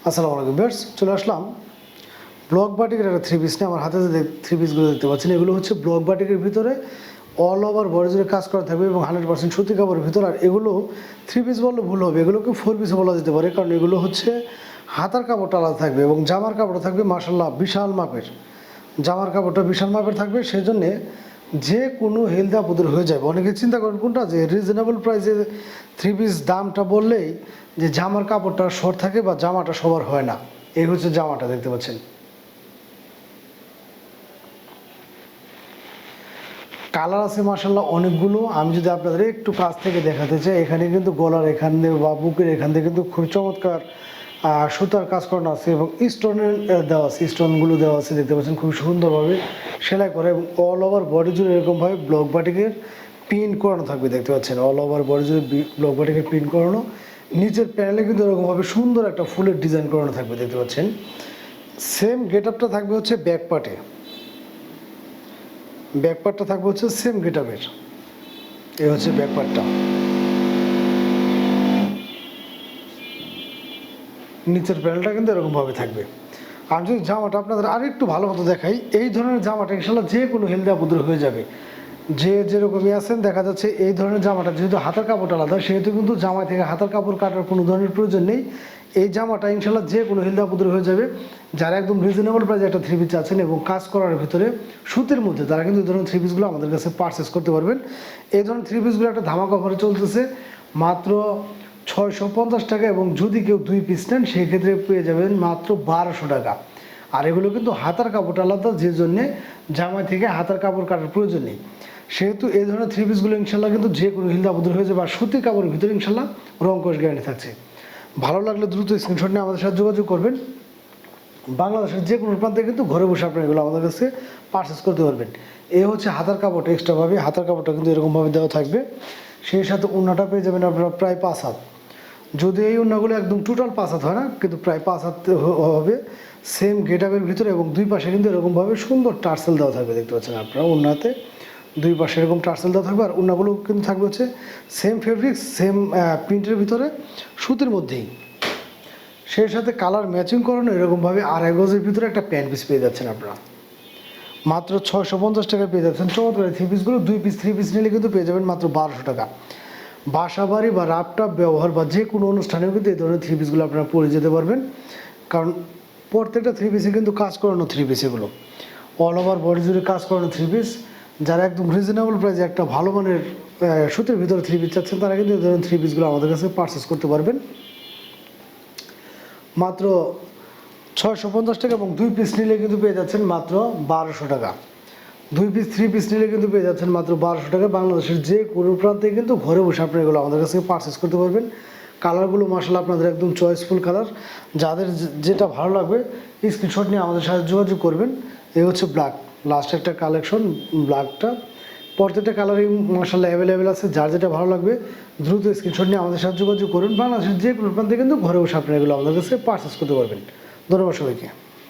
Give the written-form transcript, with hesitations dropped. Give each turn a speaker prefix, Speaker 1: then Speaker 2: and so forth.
Speaker 1: আসসালামু আলাইকুম ভিউয়ার্স, চলে আসলাম ব্লক বাটিকের একটা থ্রি পিস নিয়ে। আমার হাতে যে থ্রি পিসগুলো দেখতে পাচ্ছেন, এগুলো হচ্ছে ব্লক বাটিকের ভিতরে অল ওভার বডি জুড়ে কাজ করা থাকবে এবং 100% সুতি কাপড়ের ভিতরে। আর এগুলো থ্রি পিস বললে ভুল হবে, এগুলোকে ফোর পিসও বলা যেতে পারে, কারণ এগুলো হচ্ছে হাতার কাপড়টা আলাদা থাকবে এবং জামার কাপড় থাকবে মাশাআল্লাহ বিশাল মাপের। জামার কাপড়টা বিশাল মাপের থাকবে, সেই জন্যে যে কোনো হেলদি আপুদের হয়ে যাবে। অনেকে চিন্তা করেন কোনটা, যে রিজনেবল প্রাইসে থ্রি পিস দামটা বললেই যে জামার কাপড়টা শর্ট থাকে বা জামাটা সবার হয় না। এই হচ্ছে জামাটা, দেখতে পাচ্ছেন। কালার আছে মাশাআল্লাহ অনেকগুলো। আমি যদি আপনাদের একটু কাছ থেকে দেখাতে চাই, এখানে কিন্তু গলার এখান দিয়ে বা বুকের এখান থেকে কিন্তু খুব চমৎকার সুতার কাজ করানো আছে এবং স্টোনের দেওয়া আছে, স্টোনগুলো দেওয়া আছে, দেখতে পাচ্ছেন খুব সুন্দরভাবে সেলাই করা। এবং অল ওভার বডি জুড়ে এরকমভাবে ব্লক বাটিকের প্রিন্ট করানো থাকবে, দেখতে পাচ্ছেন। অল ওভার বডি জুড়ে ব্লক বাটিকের প্রিন্ট করানো, নিচের প্যানেলে কিন্তু এরকমভাবে সুন্দর একটা ফুলের ডিজাইন করানো থাকবে, দেখতে পাচ্ছেন। সেম গেট আপটা থাকবে হচ্ছে ব্যাক পার্টে, ব্যাক পার্টটা থাকবে হচ্ছে সেম গেট আপের। এই হচ্ছে ব্যাক পার্টটা, নিচের প্যানেলটা কিন্তু এরকমভাবে থাকবে। আমি যদি জামাটা আপনাদের আর একটু ভালো মতো দেখাই, এই ধরনের জামাটা ইনশাল্লাহ যে কোনো হেলদি আপুদের হয়ে যাবে। যে যেরকমই আছেন, দেখা যাচ্ছে এই ধরনের জামাটা যেহেতু হাতার কাপড় আলাদা, সেহেতু কিন্তু জামা থেকে হাতার কাপড় কাটার কোনো ধরনের প্রয়োজন নেই। এই জামাটা ইনশাল্লাহ যে কোনো হেলদি আপুদের হয়ে যাবে। যারা একদম রিজনেবল প্রাইসে একটা থ্রি পিস আছেন এবং কাজ করার ভিতরে সুতির মধ্যে, তারা কিন্তু এই ধরনের থ্রি পিসগুলো আমাদের কাছে পারচেস করতে পারবেন। এই ধরনের থ্রি পিসগুলো একটা ধামাকা অফারে চলতেছে মাত্র 650 টাকা, এবং যদি কেউ 2 পিস নেন সেই ক্ষেত্রে পেয়ে যাবেন মাত্র 1200 টাকা। আর এগুলো কিন্তু হাতার কাপড়টা আলাদা, যে জন্যে জামা থেকে হাতার কাপড় কাটার প্রয়োজন নেই। সেহেতু এই ধরনের থ্রি পিসগুলো ইনশাল্লাহ কিন্তু যে কোনো হিলদা আপুদের হয়ে যাবে। আর সুতির কাপড়ের ভিতরে ইনশাল্লাহ রং কোষ গ্যারান্টি থাকছে। ভালো লাগলে দ্রুত স্ক্রিনশট নিয়ে আমাদের সাথে যোগাযোগ করবেন। বাংলাদেশের যে কোনো প্রান্তে কিন্তু ঘরে বসে আপনারা এগুলো আমাদের কাছে পারচেস করতে পারবেন। এই হচ্ছে হাতার কাপড়টা, এক্সট্রাভাবে হাতার কাপড়টা কিন্তু এরকমভাবে দেওয়া থাকবে। সেই সাথে ওড়নাটা পেয়ে যাবেন আপনারা প্রায় 5 হাত। যদি এই ওড়নাগুলো একদম টোটাল 5 হাত হয় না, কিন্তু প্রায় 5 হাত হবে। সেম গেট আপের ভিতরে এবং দুই পাশে কিন্তু এরকমভাবে সুন্দর টার্সেল দেওয়া থাকবে, দেখতে পাচ্ছেন আপনারা। ওড়নাতে দুই পাশে এরকম টার্সেল দেওয়া থাকবে। আর ওড়নাগুলো কিন্তু থাকবে হচ্ছে সেম ফেব্রিক্স, সেম প্রিন্টের ভিতরে, সুতির মধ্যেই। সেই সাথে কালার ম্যাচিং করানো এরকমভাবে 2.5 গজের ভিতরে একটা প্যান্ট পিস পেয়ে যাচ্ছেন আপনারা। মাত্র 650 টাকায় পেয়ে যাচ্ছেন চমৎকার থ্রি পিসগুলো। 2 পিস থ্রি পিস নিলে কিন্তু পেয়ে যাবেন মাত্র 1200 টাকা। বাসা বাড়ি বা রাপটাপ ব্যবহার বা যে কোনো অনুষ্ঠানেও কিন্তু এই ধরনের থ্রি পিসগুলো আপনারা পরে যেতে পারবেন, কারণ প্রত্যেকটা থ্রি পিসে কিন্তু কাজ করানো থ্রি পিস, এগুলো অল ওভার বডি জুড়ে কাজ করানো থ্রি পিস। যারা একদম রিজনেবল প্রাইসে একটা ভালো মানের সুতির ভিতরে থ্রি পিস চাচ্ছেন, তারা কিন্তু এই ধরনের থ্রি পিসগুলো আমাদের কাছে পারচেস করতে পারবেন মাত্র 650 টাকা। এবং 2 পিস নিলে কিন্তু পেয়ে যাচ্ছেন মাত্র 1200 টাকা। 2 পিস থ্রি পিস নিলে কিন্তু পেয়ে যাচ্ছেন মাত্র 1200 টাকা। বাংলাদেশের যে কোনো প্রান্তে কিন্তু ঘরে বসে আপনারা এগুলো আমাদের কাছে পারচেস করতে পারবেন। কালারগুলো মাশাআল্লাহ আপনাদের একদম চয়েসফুল কালার। যাদের যেটা ভালো লাগবে স্ক্রিনশট নিয়ে আমাদের সাথে যোগাযোগ করবেন। এই হচ্ছে ব্ল্যাক, লাস্ট একটা কালেকশন ব্ল্যাকটা। প্রত্যেকটা কালারই মাশাআল্লাহ অ্যাভেলেবেল আছে। যার যেটা ভালো লাগবে দ্রুত স্ক্রিনশট নিয়ে আমাদের সাথে যোগাযোগ করুন। বাংলাদেশের যে কোনো প্রান্তে কিন্তু ঘরে বসে আপনারা এগুলো আমাদের কাছে পারচেস করতে পারবেন। ধন্যবাদ সবাইকে।